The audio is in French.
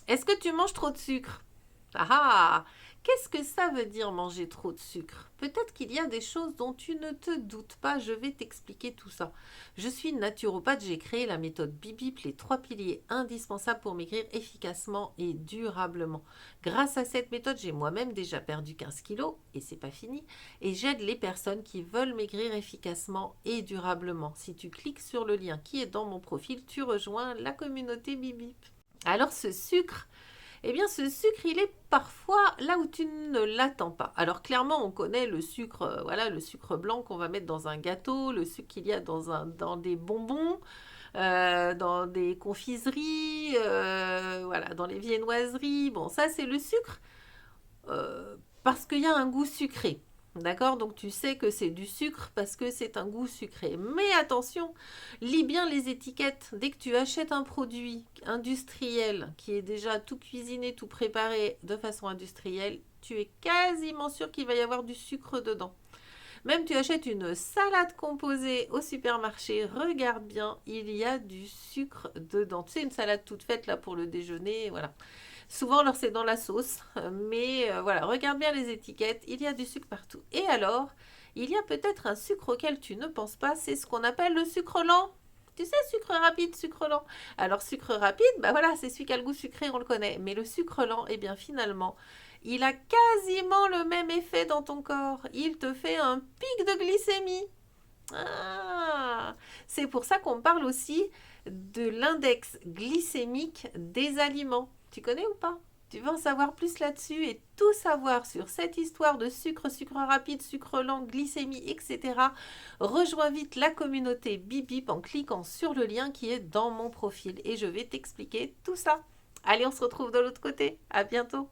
Est-ce que tu manges trop de sucre? Ah ah! Qu'est-ce que ça veut dire manger trop de sucre? Peut-être qu'il y a des choses dont tu ne te doutes pas, je vais t'expliquer tout ça. Je suis naturopathe, j'ai créé la méthode Bibip, les trois piliers indispensables pour maigrir efficacement et durablement. Grâce à cette méthode, j'ai moi-même déjà perdu 15 kilos, et c'est pas fini, et j'aide les personnes qui veulent maigrir efficacement et durablement. Si tu cliques sur le lien qui est dans mon profil, tu rejoins la communauté Bibip. Alors ce sucre, eh bien, ce sucre, il est parfois là où tu ne l'attends pas. Alors, clairement, on connaît le sucre, voilà, le sucre blanc qu'on va mettre dans un gâteau, le sucre qu'il y a dans des bonbons, dans des confiseries, voilà, dans les viennoiseries. Bon, ça, c'est le sucre parce qu'il y a un goût sucré. D'accord? Donc tu sais que c'est du sucre parce que c'est un goût sucré. Mais attention, lis bien les étiquettes. Dès que tu achètes un produit industriel qui est déjà tout cuisiné, tout préparé de façon industrielle, tu es quasiment sûr qu'il va y avoir du sucre dedans. Même tu achètes une salade composée au supermarché, regarde bien, il y a du sucre dedans. Tu sais, une salade toute faite là pour le déjeuner, voilà. Souvent, alors c'est dans la sauce, mais voilà, regarde bien les étiquettes, il y a du sucre partout. Et alors, il y a peut-être un sucre auquel tu ne penses pas, c'est ce qu'on appelle le sucre lent. Tu sais, sucre rapide, sucre lent. Alors, sucre rapide, bah voilà, c'est celui qui a le goût sucré, on le connaît. Mais le sucre lent, eh bien finalement, il a quasiment le même effet dans ton corps. Il te fait un pic de glycémie. Ah, c'est pour ça qu'on parle aussi de l'index glycémique des aliments. Tu connais ou pas? Tu veux en savoir plus là-dessus et tout savoir sur cette histoire de sucre, sucre rapide, sucre lent, glycémie, etc. Rejoins vite la communauté Bibip en cliquant sur le lien qui est dans mon profil et je vais t'expliquer tout ça. Allez, on se retrouve de l'autre côté. À bientôt.